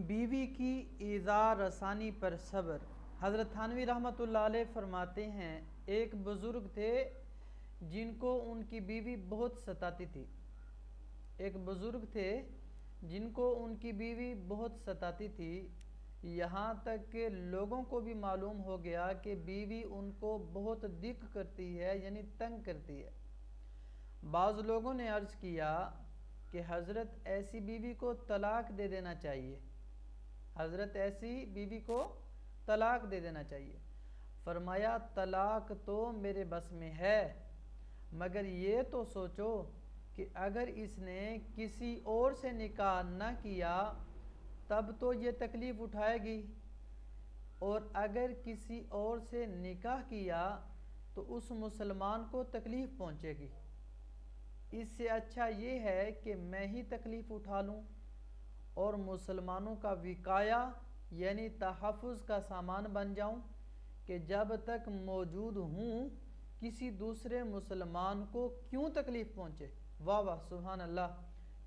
بیوی کی ایذا رسانی پر صبر۔ حضرت تھانوی رحمۃ اللہ علیہ فرماتے ہیں، ایک بزرگ تھے جن کو ان کی بیوی بہت ستاتی تھی۔ ایک بزرگ تھے جن کو ان کی بیوی بہت ستاتی تھی، یہاں تک کہ لوگوں کو بھی معلوم ہو گیا کہ بیوی ان کو بہت دکھ کرتی ہے، یعنی تنگ کرتی ہے۔ بعض لوگوں نے عرض کیا کہ حضرت ایسی بیوی کو طلاق دے دینا چاہیے، حضرت ایسی بیوی کو طلاق دے دینا چاہیے۔ فرمایا طلاق تو میرے بس میں ہے، مگر یہ تو سوچو کہ اگر اس نے کسی اور سے نکاح نہ کیا تب تو یہ تکلیف اٹھائے گی، اور اگر کسی اور سے نکاح کیا تو اس مسلمان کو تکلیف پہنچے گی۔ اس سے اچھا یہ ہے کہ میں ہی تکلیف اٹھا لوں اور مسلمانوں کا وقایہ یعنی تحفظ کا سامان بن جاؤں، کہ جب تک موجود ہوں کسی دوسرے مسلمان کو کیوں تکلیف پہنچے۔ واہ واہ سبحان اللہ،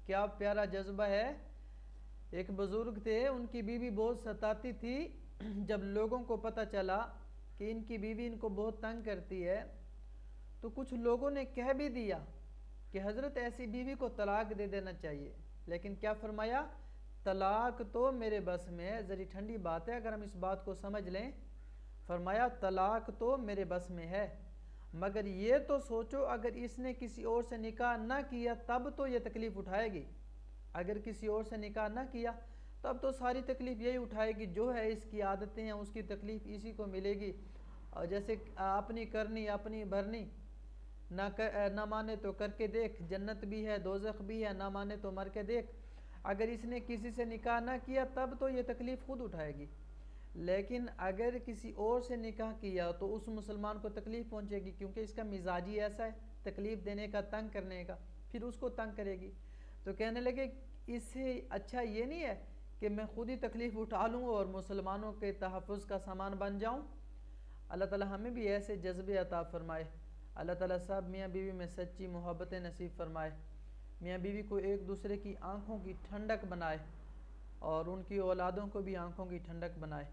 کیا پیارا جذبہ ہے۔ ایک بزرگ تھے، ان کی بیوی بہت ستاتی تھی۔ جب لوگوں کو پتہ چلا کہ ان کی بیوی ان کو بہت تنگ کرتی ہے تو کچھ لوگوں نے کہہ بھی دیا کہ حضرت ایسی بیوی کو طلاق دے دینا چاہیے، لیکن کیا فرمایا؟ طلاق تو میرے بس میں ہے۔ ذرا ٹھنڈی بات ہے اگر ہم اس بات کو سمجھ لیں۔ فرمایا طلاق تو میرے بس میں ہے، مگر یہ تو سوچو اگر اس نے کسی اور سے نکاح نہ کیا تب تو یہ تکلیف اٹھائے گی۔ اگر کسی اور سے نکاح نہ کیا تب تو ساری تکلیف یہی اٹھائے گی، جو ہے اس کی عادتیں ہیں اس کی تکلیف اسی کو ملے گی۔ اور جیسے اپنی کرنی اپنی بھرنی، نہ مانے تو کر کے دیکھ، جنت بھی ہے دوزخ بھی ہے، نہ مانے تو مر کے دیکھ۔ اگر اس نے کسی سے نکاح نہ کیا تب تو یہ تکلیف خود اٹھائے گی، لیکن اگر کسی اور سے نکاح کیا تو اس مسلمان کو تکلیف پہنچے گی، کیونکہ اس کا مزاج ہی ایسا ہے تکلیف دینے کا، تنگ کرنے کا، پھر اس کو تنگ کرے گی۔ تو کہنے لگے اس سے اچھا یہ نہیں ہے کہ میں خود ہی تکلیف اٹھا لوں اور مسلمانوں کے تحفظ کا سامان بن جاؤں۔ اللہ تعالی ہمیں بھی ایسے جذبے عطا فرمائے۔ اللہ تعالیٰ سب میاں بیوی میں سچی محبت نصیب فرمائے، میاں بیوی کو ایک دوسرے کی آنکھوں کی ٹھنڈک بنائے اور ان کی اولادوں کو بھی آنکھوں کی ٹھنڈک بنائے۔